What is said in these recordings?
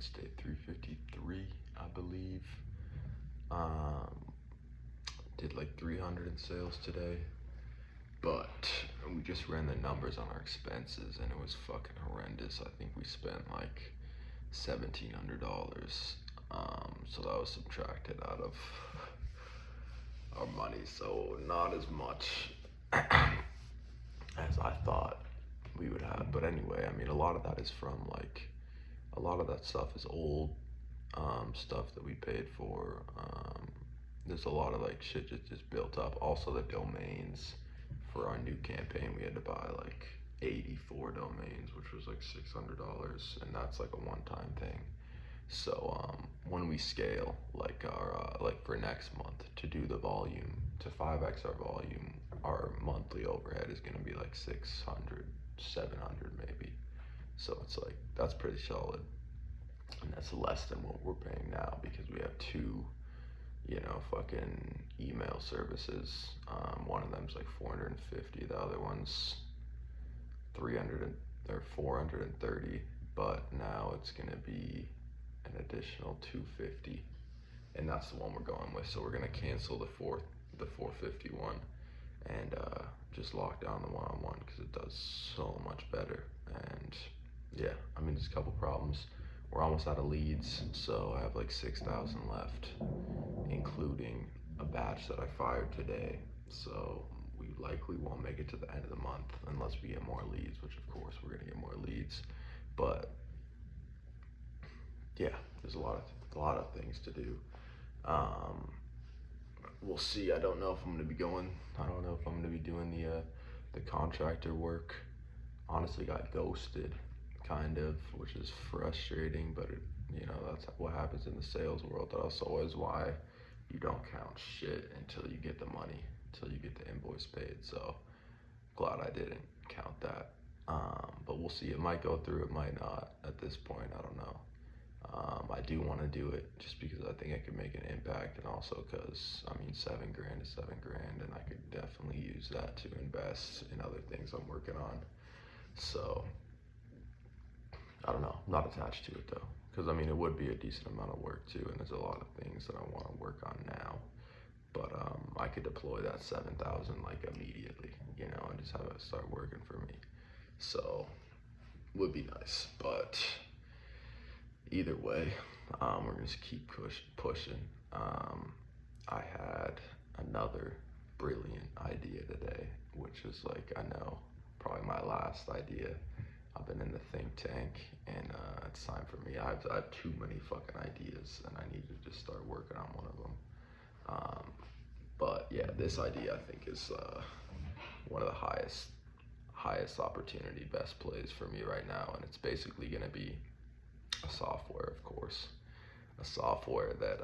stay 353, I believe. Um, did like 300 in sales today, but we just ran the numbers on our expenses and it was fucking horrendous. I think we spent like $1,700. So that was subtracted out of our money, so not as much as I thought we would have. But anyway, I mean, a lot of that is from like, a lot of that stuff is old stuff that we paid for. There's a lot of like shit just built up. Also, the domains for our new campaign, we had to buy like 84 domains, which was like $600, and that's like a one-time thing. So when we scale, like our like for next month to do the volume to 5x our volume, our monthly overhead is gonna be like 600, 700 maybe. So it's like that's pretty solid, and that's less than what we're paying now because we have two, fucking email services. One of them's like 450, the other one's 300 and they're 430, but now it's gonna be an additional 250, and that's the one we're going with. So we're gonna cancel the 451 and just lock down the one-on-one because it does so much better. And yeah, I mean, there's a couple problems. We're almost out of leads, so I have like 6,000 left, including a batch that I fired today. So we likely won't make it to the end of the month unless we get more leads, which of course we're gonna get more leads. But yeah, there's a lot of things to do. We'll see. I don't know if I'm gonna be going. I don't know if I'm gonna be doing the contractor work. Honestly, got ghosted, kind of, which is frustrating. But that's what happens in the sales world. That's always why you don't count shit until you get the money, until you get the invoice paid. So glad I didn't count that. But we'll see. It might go through. It might not. At this point, I don't know. I do want to do it just because I think I could make an impact, and also because I mean, $7,000 is $7,000, and I could definitely use that to invest in other things I'm working on. So I don't know. I'm not attached to it though, because I mean, it would be a decent amount of work too, and there's a lot of things that I want to work on now. But I could deploy that 7,000 like immediately, and just have it start working for me. So would be nice, but either way, we're gonna just keep pushing. I had another brilliant idea today, which is like, I know, probably my last idea. I've been in the think tank, and it's time for me. I have too many fucking ideas, and I need to just start working on one of them. But yeah, this idea I think is one of the highest opportunity, best plays for me right now, and it's basically gonna be a software, of course, a software that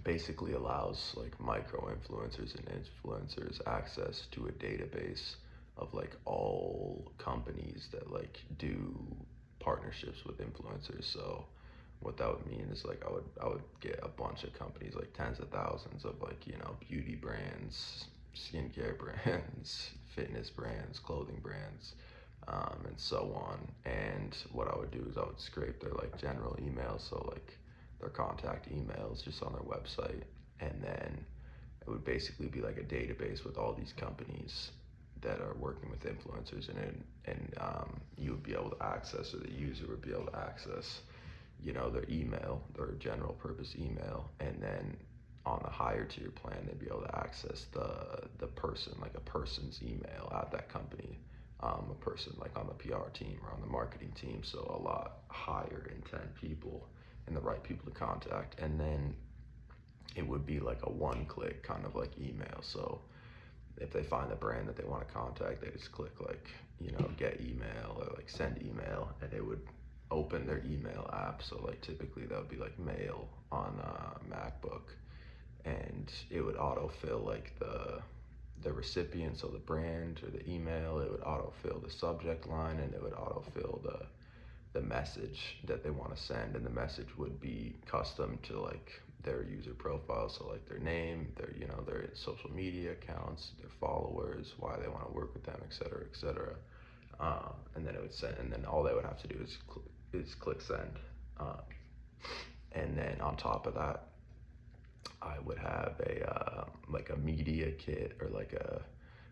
basically allows like micro influencers and influencers access to a database of like all companies that like do partnerships with influencers. So what that would mean is like I would get a bunch of companies, like tens of thousands of like, beauty brands, skincare brands, fitness brands, clothing brands, and so on. And what I would do is I would scrape their like general emails, so like their contact emails just on their website, and then it would basically be like a database with all these companies that are working with influencers, and you would be able to access, or the user would be able to access, their email, their general purpose email, and then on the higher tier plan, they'd be able to access the person, like a person's email at that company, a person like on the PR team or on the marketing team, so a lot higher intent people and the right people to contact. And then it would be like a one-click kind of like email. So if they find the brand that they want to contact, they just click like, get email or like send email, and it would open their email app. So like typically that would be like Mail on MacBook, and it would autofill like the recipient, so the brand or the email. It would autofill the subject line, and it would autofill the message that they want to send, and the message would be custom to like their user profile, so like their name, their social media accounts, their followers, why they want to work with them, etc., etc. And then it would send, and then all they would have to do is is click send. Um, and then on top of that, I would have a like a media kit or like a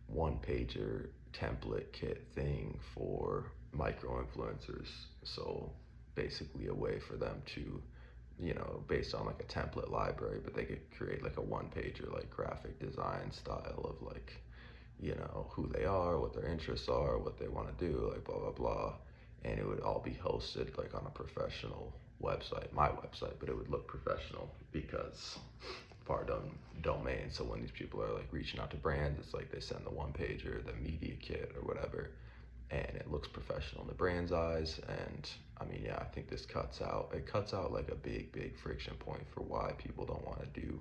one pager template kit thing for micro influencers. So basically a way for them to, based on like a template library, but they could create like a one pager like graphic design style of like, who they are, what their interests are, what they want to do, like blah blah blah. And it would all be hosted like on a professional website, my website, but it would look professional because pardon domain. So when these people are like reaching out to brands, it's like they send the one pager, the media kit or whatever, and it looks professional in the brand's eyes. And I mean, yeah, I think this cuts out like a big friction point for why people don't want to do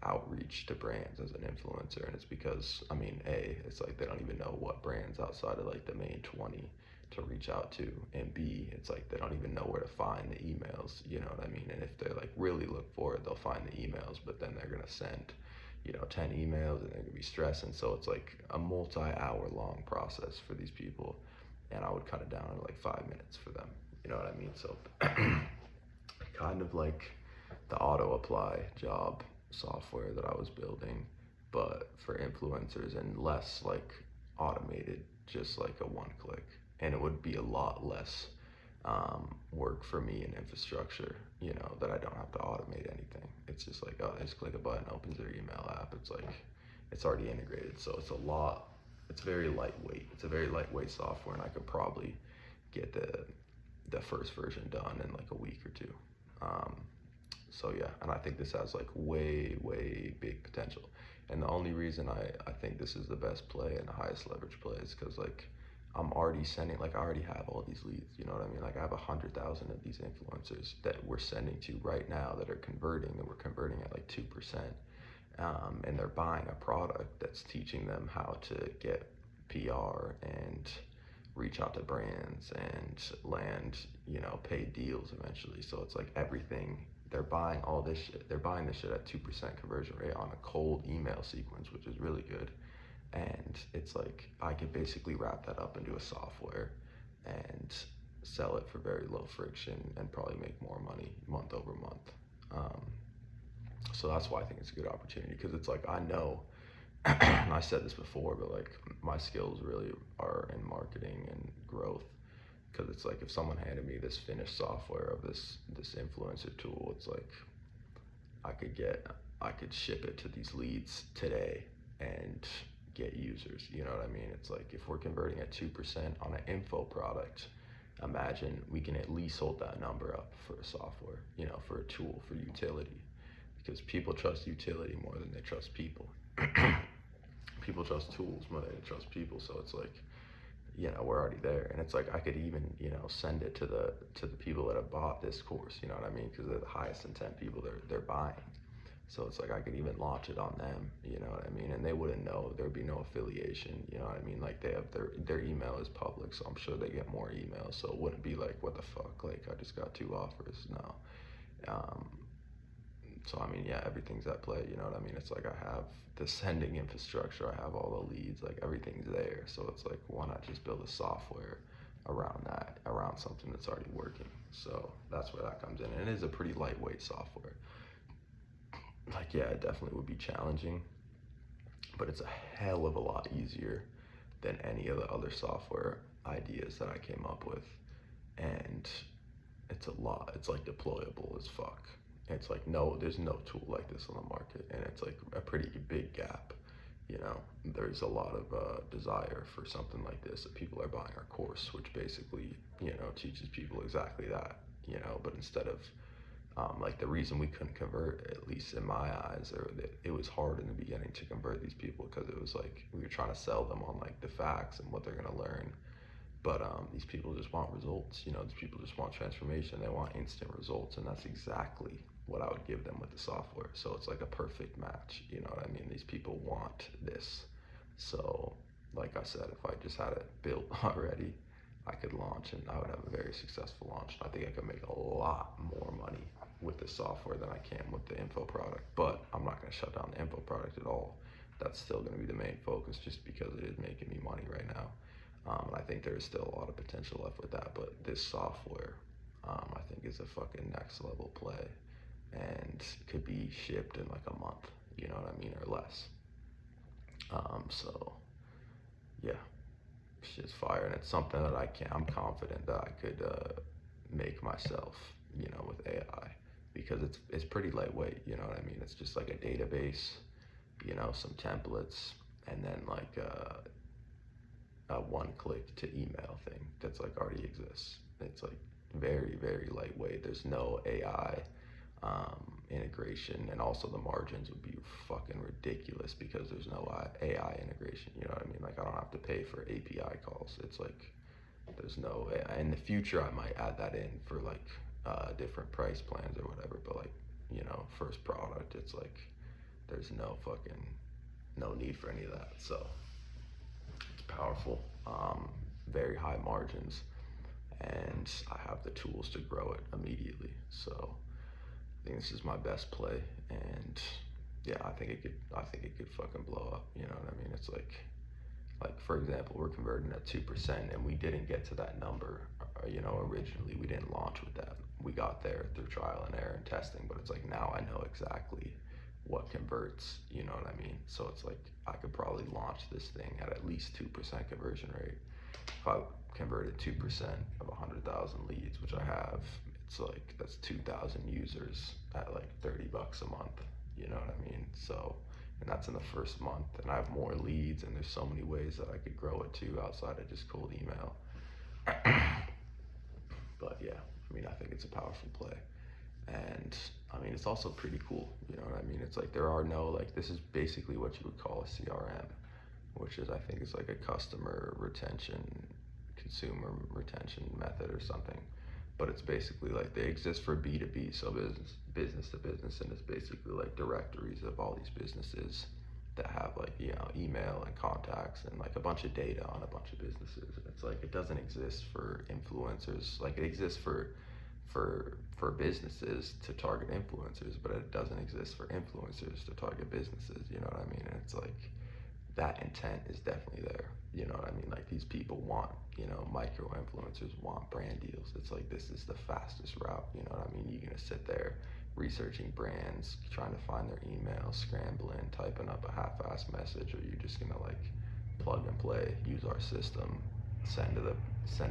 outreach to brands as an influencer. And it's because, I mean, it's like they don't even know what brands outside of like the main 20 to reach out to, and B, it's like they don't even know where to find the emails, you know what I mean? And if they like really look for it, they'll find the emails, but then they're gonna send 10 emails and they're gonna be stressing. So it's like a multi-hour long process for these people, and I would cut it down to like 5 minutes for them, you know what I mean? So kind of like the auto apply job software that I was building, but for influencers, and less like automated, just like a one click. And it would be a lot less work for me in infrastructure, that I don't have to automate anything. It's just like, oh, they just click a button, opens their email app. It's like, it's already integrated. So it's very lightweight. It's a very lightweight software, and I could probably get the first version done in like a week or two. So yeah, and I think this has like way big potential. And the only reason I think this is the best play and the highest leverage play is because like I'm already sending, like I already have all these leads, you know what I mean? Like I have 100,000 of these influencers that we're sending to right now that are converting, that we're converting at like 2%. And they're buying a product that's teaching them how to get PR and reach out to brands and land, paid deals eventually. So it's like everything, they're buying all this shit. They're buying this shit at 2% conversion rate on a cold email sequence, which is really good. And it's like I could basically wrap that up into a software and sell it for very low friction and probably make more money month over month. So that's why I think it's a good opportunity, because it's like I know, and I said this before, but like my skills really are in marketing and growth. Because it's like if someone handed me this finished software of this influencer tool, it's like I could ship it to these leads today and get users. You know what I mean? It's like if we're converting at 2% on an info product, imagine we can at least hold that number up for a software, for a tool, for utility, because people trust utility more than they trust people. People trust tools more than they trust people. So it's like, we're already there. And it's like I could even, send it to the people that have bought this course, you know what I mean? Because they're the highest intent people they're buying. So it's like I could even launch it on them, you know what I mean? And they wouldn't know, there'd be no affiliation, you know what I mean? Like they have their email is public, so I'm sure they get more emails. So it wouldn't be like, what the fuck? Like I just got 2 offers. No. So I mean, yeah, everything's at play, you know what I mean? It's like I have the sending infrastructure, I have all the leads, like everything's there. So it's like, why not just build a software around that, around something that's already working? So that's where that comes in. And it is a pretty lightweight software. Like, yeah, it definitely would be challenging, but it's a hell of a lot easier than any of the other software ideas that I came up with. And it's like deployable as fuck. It's like, no, there's no tool like this on the market, and it's like a pretty big gap. There's a lot of desire for something like this, that people are buying our course, which basically, teaches people exactly that, but instead of, like the reason we couldn't convert, at least in my eyes, or that it was hard in the beginning to convert these people, because it was like we were trying to sell them on like the facts and what they're gonna learn. But these people just want results, these people just want transformation. They want instant results, and that's exactly what I would give them with the software. So it's like a perfect match, you know what I mean? These people want this. So like I said, if I just had it built already, I could launch, and I would have a very successful launch. I think I could make a lot more money with the software than I can with the info product, but I'm not gonna shut down the info product at all. That's still gonna be the main focus, just because it is making me money right now. And I think there is still a lot of potential left with that, but this software, I think is a fucking next level play, and could be shipped in like a month, you know what I mean, or less. So yeah, shit's fire, and it's something that I'm confident that I could make myself, you know, with AI, because it's pretty lightweight, you know what I mean? It's just like a database, you know, some templates, and then like a one-click to email thing that's like already exists. It's like very, very lightweight. There's no AI integration, and also the margins would be fucking ridiculous because there's no AI integration. You know what I mean? Like I don't have to pay for API calls. It's like there's no AI. In the future, I might add that in for like different price plans or whatever. But like, you know, first product, it's like there's no need for any of that. So it's powerful, very high margins, and I have the tools to grow it immediately. So I think this is my best play, and yeah, I think it could fucking blow up. You know what I mean? It's like for example, we're converting at 2%, and we didn't get to that number. You know, originally we didn't launch with that. We got there through trial and error and testing, but it's like now I know exactly what converts. You know what I mean? So it's like I could probably launch this thing at least 2% conversion rate. If I converted 2% of 100,000 leads, which I have, it's like that's 2,000 users at like $30 a month. You know what I mean? So, and that's in the first month, and I have more leads, and there's so many ways that I could grow it too outside of just cold email. But yeah, I mean, I think it's a powerful play, and I mean, it's also pretty cool. You know what I mean? It's like there are no like this is basically what you would call a CRM, which is I think is like a customer retention, consumer retention method or something. But it's basically like they exist for B2B, so business to business, and it's basically like directories of all these businesses that have like, you know, email and contacts and like a bunch of data on a bunch of businesses. And it's like it doesn't exist for influencers. Like it exists for businesses to target influencers, but it doesn't exist for influencers to target businesses. You know what I mean? And it's like that intent is definitely there. You know what I mean? Like these people want, you know, micro influencers want brand deals. It's like this is the fastest route. You know what I mean? You're gonna sit there researching brands, trying to find their email, scrambling, typing up a half-assed message, or you're just gonna like plug and play, use our system, send to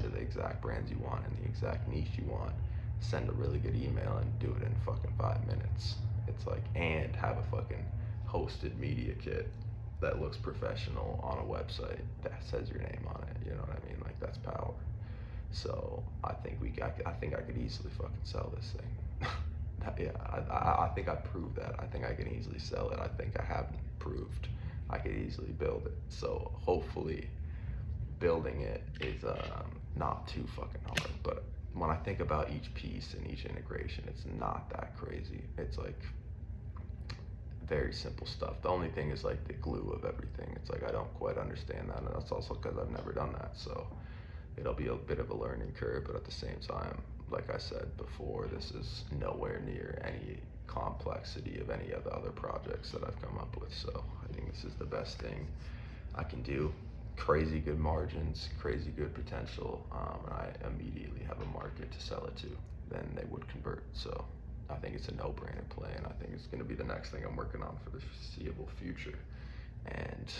the exact brands you want in the exact niche you want, send a really good email and do it in fucking 5 minutes. It's like, and have a fucking hosted media kit that looks professional on a website that says your name on it. You know what I mean? Like that's power. So I think I think I could easily fucking sell this thing. Yeah, I think I proved that. I think I can easily sell it. I think I have proved I could easily build it. So hopefully building it is not too fucking hard. But when I think about each piece and each integration, it's not that crazy. It's like very simple stuff. The only thing is like the glue of everything. It's like I don't quite understand that, and that's also because I've never done that. So it'll be a bit of a learning curve, but at the same time, like I said before, this is nowhere near any complexity of any of the other projects that I've come up with. So I think this is the best thing I can do. Crazy good margins, crazy good potential, and I immediately have a market to sell it to. Then they would convert. So I think it's a no-brainer play, and I think it's going to be the next thing I'm working on for the foreseeable future. And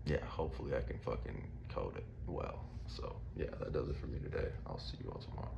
yeah, hopefully I can fucking code it well. So yeah, that does it for me today. I'll see you all tomorrow.